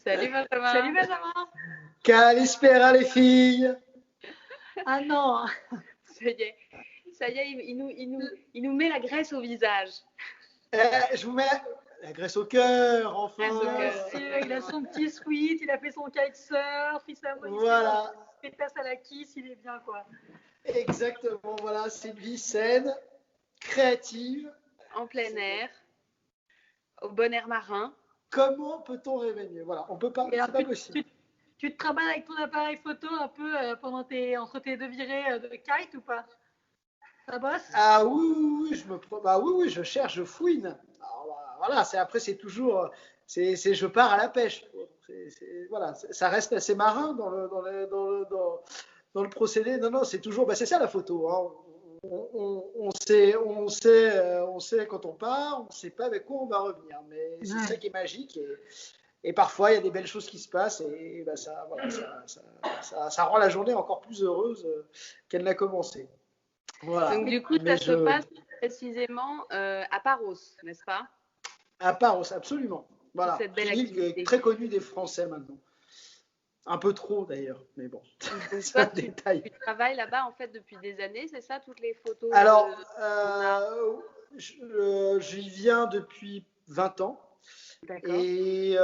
Salut Benjamin. Salut Benjamin. Calispera les filles. Ah non. Ça y est, il nous met la graisse au visage. Je vous mets la graisse au cœur, enfin. Bien sûr, il a son petit sweat, il a fait son kitesurf, il s'est Voilà. fait tasse à la kiss, il est bien quoi. Exactement, voilà, c'est une vie saine, créative. En plein air, au bon air marin. Comment peut-on rêver mieux? Voilà, on peut pas, c'est pas possible. Tu te travailles avec ton appareil photo un peu entre tes deux virées de kite ou pas? Ça bosse? Ah oui, je cherche, je fouine. Alors, voilà, c'est toujours, je pars à la pêche. Voilà, ça reste assez marin dans le procédé. Non, c'est toujours, c'est ça la photo. Hein. On sait quand on part, on ne sait pas avec quoi on va revenir. Mais c'est ça qui est magique. Et parfois, il y a des belles choses qui se passent et ça rend la journée encore plus heureuse qu'elle n'a commencé. Voilà. Donc du coup, ça se passe précisément à Paros, n'est-ce pas? À Paros, absolument. Voilà. Cette belle activité très connue des Français maintenant. Un peu trop d'ailleurs, mais bon. C'est un détail. Tu travailles là-bas en fait depuis des années, c'est ça, toutes les photos? Alors, j'y viens depuis 20 ans. D'accord. Et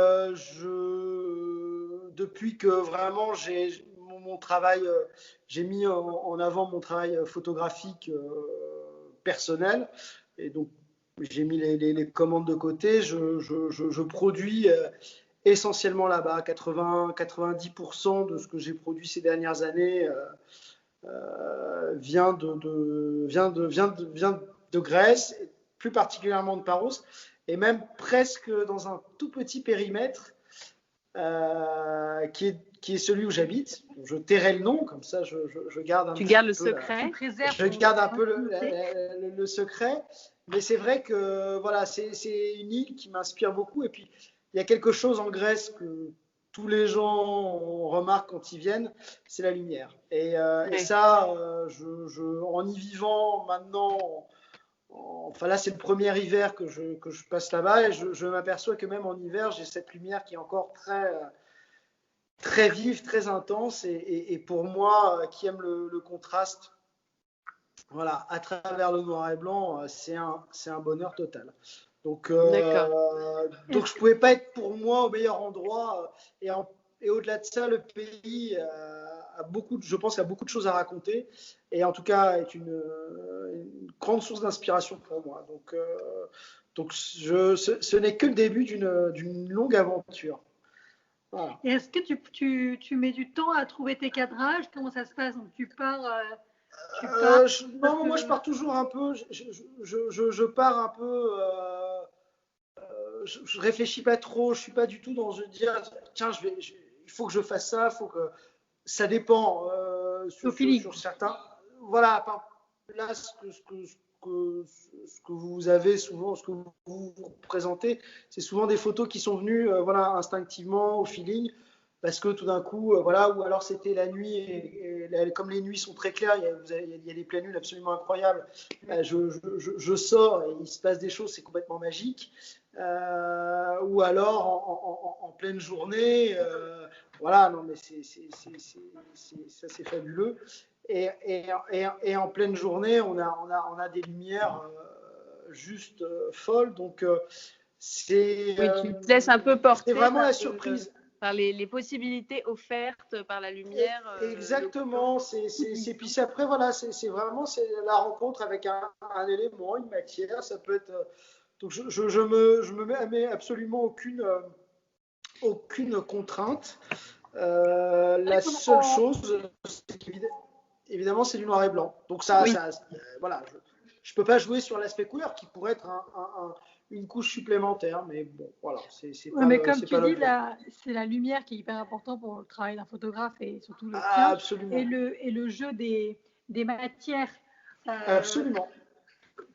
depuis que vraiment j'ai mon travail, j'ai mis en avant mon travail photographique personnel, et donc j'ai mis les commandes de côté. Je produis essentiellement là-bas. 90% de ce que j'ai produit ces dernières années vient de Grèce, plus particulièrement de Paros, et même presque dans un tout petit périmètre qui est celui où j'habite. Je tairai le nom, comme ça je garde un peu. Tu gardes le secret. Je garde un peu le secret, mais c'est vrai que voilà, c'est une île qui m'inspire beaucoup. Et puis il y a quelque chose en Grèce que tous les gens remarquent quand ils viennent, c'est la lumière. Et ça, en y vivant maintenant. Enfin là, c'est le premier hiver que je passe là-bas, et je m'aperçois que même en hiver, j'ai cette lumière qui est encore très vive, très intense, et pour moi, qui aime le contraste, voilà, à travers le noir et blanc, c'est un bonheur total. Donc je pouvais pas être pour moi au meilleur endroit, et au-delà de ça, le pays je pense, a beaucoup de choses à raconter, et en tout cas est une grande source d'inspiration pour moi. Donc ce n'est que le début d'une longue aventure. Voilà. Et est-ce que tu mets du temps à trouver tes cadrages? Comment ça se passe? Donc tu pars non, moi je pars toujours un peu. Je pars un peu. Je réfléchis pas trop. Je suis pas du tout dans de dire tiens, il faut que je fasse ça. Faut que ça dépend sur certains. Voilà. Là, ce que vous avez souvent, ce que vous présentez, c'est souvent des photos qui sont venues instinctivement, au feeling, parce que tout d'un coup, voilà, ou alors c'était la nuit, et comme les nuits sont très claires, il y a des pleines lunes absolument incroyables. Je sors et il se passe des choses, c'est complètement magique. Ou alors en pleine journée, voilà, non mais ça c'est fabuleux. Et en pleine journée, on a des lumières juste folles. Donc oui, tu te laisses un peu porter. C'est vraiment la surprise. Par les possibilités offertes par la lumière. Exactement. Puis après, voilà, c'est vraiment la rencontre avec un élément, une matière. Ça peut être. Donc je me mets absolument aucune contrainte. La seule chose, c'est qu'évidemment, c'est du noir et blanc. Donc voilà, je peux pas jouer sur l'aspect couleur qui pourrait être une couche supplémentaire, mais bon, voilà. Mais comme tu dis, c'est la lumière qui est hyper importante pour le travail d'un photographe, et surtout le tien. Absolument. Et le jeu des matières. Absolument.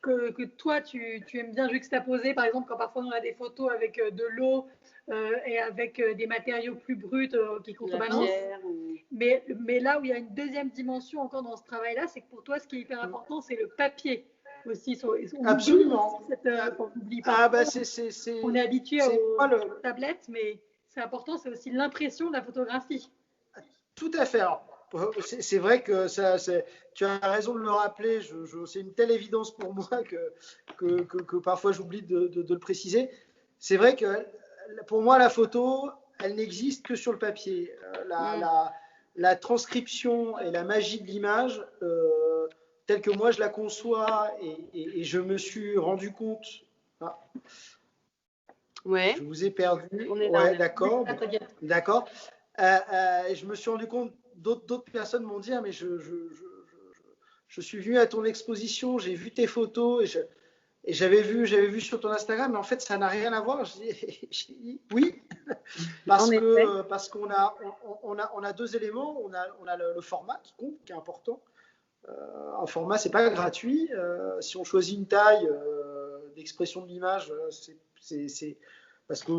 Que toi, tu aimes bien juxtaposer. Par exemple, quand parfois on a des photos avec de l'eau et avec des matériaux plus bruts qui contrebalancent. Mais là où il y a une deuxième dimension encore dans ce travail-là, c'est que pour toi, ce qui est hyper important, c'est le papier aussi. Absolument. On n'oublie pas. On est habitué aux tablettes, mais c'est important, c'est aussi l'impression de la photographie. Tout à fait. Alors, c'est vrai que tu as raison de le rappeler. C'est une telle évidence pour moi que parfois j'oublie de le préciser. C'est vrai que pour moi, la photo, elle n'existe que sur le papier. La transcription et la magie de l'image, telle que moi je la conçois et je me suis rendu compte. Ah, Ouais. je vous ai perdu. On est là, Ouais, d'accord. Ah, D'accord. Et je me suis rendu compte, d'autres personnes m'ont dit, ah, mais je suis venu à ton exposition, j'ai vu tes photos et j'avais vu sur ton Instagram, mais en fait, ça n'a rien à voir. J'ai dit, oui, parce qu'on a deux éléments. On a le format qui compte, qui est important. Un format, c'est pas gratuit. Si on choisit une taille d'expression de l'image, c'est parce que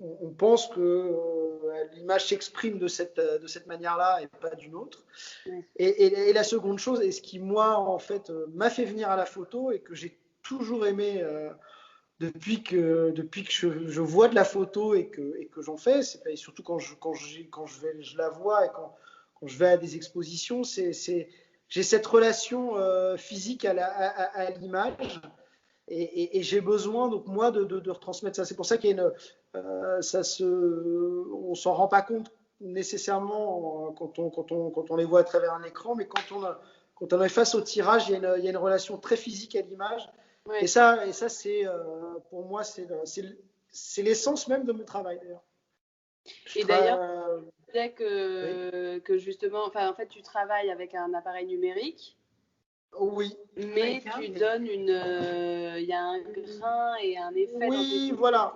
on pense que l'image s'exprime de cette manière-là et pas d'une autre. Ouais. Et la seconde chose, et ce qui moi en fait m'a fait venir à la photo et que j'ai toujours aimé depuis que je vois de la photo et que j'en fais, et surtout quand je la vois et quand je vais à des expositions, j'ai cette relation physique à l'image. Et j'ai besoin, donc moi, de retransmettre ça. C'est pour ça qu'il y a on s'en rend pas compte nécessairement quand on les voit à travers un écran, mais quand on est face au tirage, il y a une relation très physique à l'image. Ouais. Et ça c'est, pour moi, c'est l'essence même de mon travail, d'ailleurs. Et d'ailleurs, tu disais que justement, en fait, tu travailles avec un appareil numérique. Oui. Mais tu donnes il y a un grain et un effet dans tes photos voilà.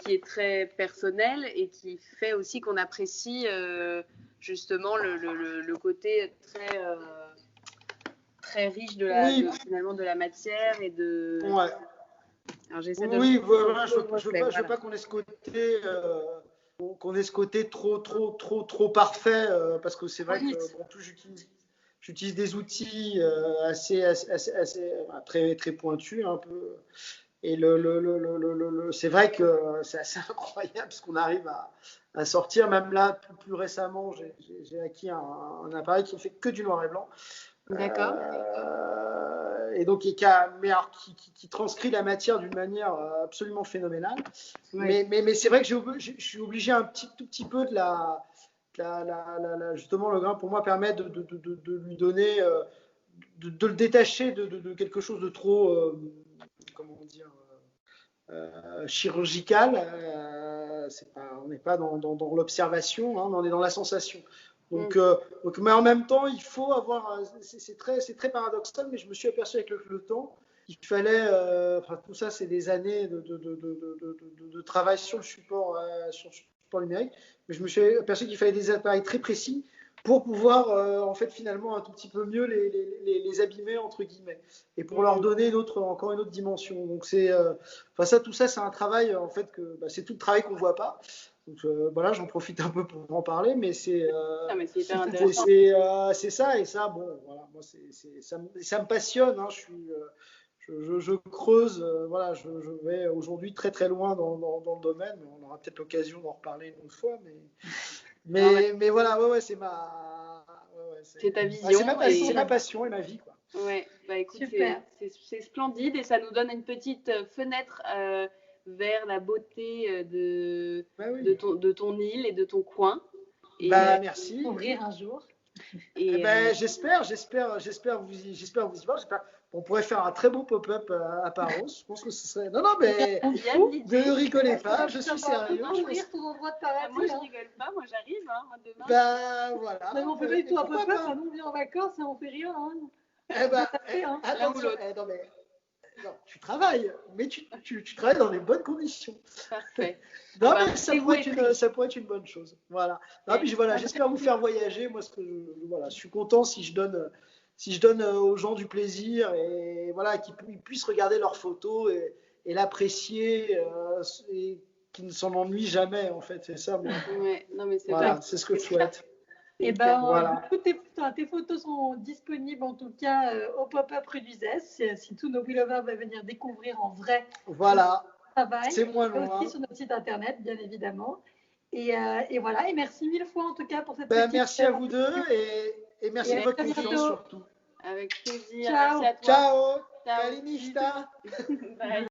qui est très personnel et qui fait aussi qu'on apprécie justement le côté très riche finalement de la matière et de. Ouais. Alors j'essaie de. Oui, voilà, je veux pas qu'on ait ce côté, trop parfait, parce que c'est vrai que bon, j'utilise des outils assez très, très pointus un peu. Et c'est vrai que c'est assez incroyable parce qu'on arrive à sortir. Même là, plus récemment, j'ai acquis un appareil qui ne fait que du noir et blanc. D'accord. Et donc qui transcrit la matière d'une manière absolument phénoménale. Ouais. Mais c'est vrai que je suis obligé un tout petit peu de justement, le grain pour moi permet de lui donner, de le détacher de quelque chose de trop, comment dire, chirurgical. On n'est pas dans l'observation, hein, on est dans la sensation. Donc, mais en même temps, il faut avoir. C'est très paradoxal, mais je me suis aperçu avec le temps qu'il fallait. Tout ça, c'est des années de travail sur le support numérique, mais je me suis aperçu qu'il fallait des appareils très précis pour pouvoir, en fait, finalement, un tout petit peu mieux les abîmer, entre guillemets, et pour leur donner encore une autre dimension. Donc, tout ça, c'est un travail, en fait, c'est tout le travail qu'on ne voit pas. Donc, voilà, j'en profite un peu pour en parler, mais c'est hyper intéressant. C'est ça, et ça, bon, voilà, moi, ça me passionne, hein, je creuse, voilà, je vais aujourd'hui très très loin dans le domaine, mais on aura peut-être l'occasion d'en reparler une autre fois, mais voilà, ouais, c'est c'est ta vision, c'est ma passion et ma vie, quoi. Ouais, bah écoute, c'est splendide et ça nous donne une petite fenêtre vers la beauté de ton île et de ton coin. Et, merci. Ouvrir un jour. J'espère vous y voir. On pourrait faire un très beau pop-up à Paros. Je pense que ce serait. Non, mais ne rigolez pas, je suis sérieux. Ouvrir ton endroit de paradis. Moi, je rigole pas, moi j'arrive, hein, moi demain. Voilà. Mais on fait pas du tout un pop-up, nous on vient en vacances et on fait rien. Hein. Attention, non, tu travailles, mais tu travailles dans les bonnes conditions. Parfait. Non, mais ça pourrait être une bonne chose. Voilà. Non, puis voilà, j'espère vous faire voyager. Moi, je suis content si je donne aux gens du plaisir et voilà, qu'ils puissent regarder leurs photos et l'apprécier et qu'ils ne s'en ennuient jamais, en fait. C'est ça. Ouais, non, mais c'est ce que je souhaite. Et voilà. Tes photos sont disponibles en tout cas au pop-up rue d'Uzès. Si tous nos Willovers veulent venir découvrir en vrai. Voilà. travail. C'est moins loin. Aussi sur notre site internet, bien évidemment. Et voilà, et merci mille fois en tout cas pour cette merci à vous deux et merci de votre confiance surtout. Avec plaisir. Ciao. Merci à toi. Ciao. Ciao. Kalinista. Bye.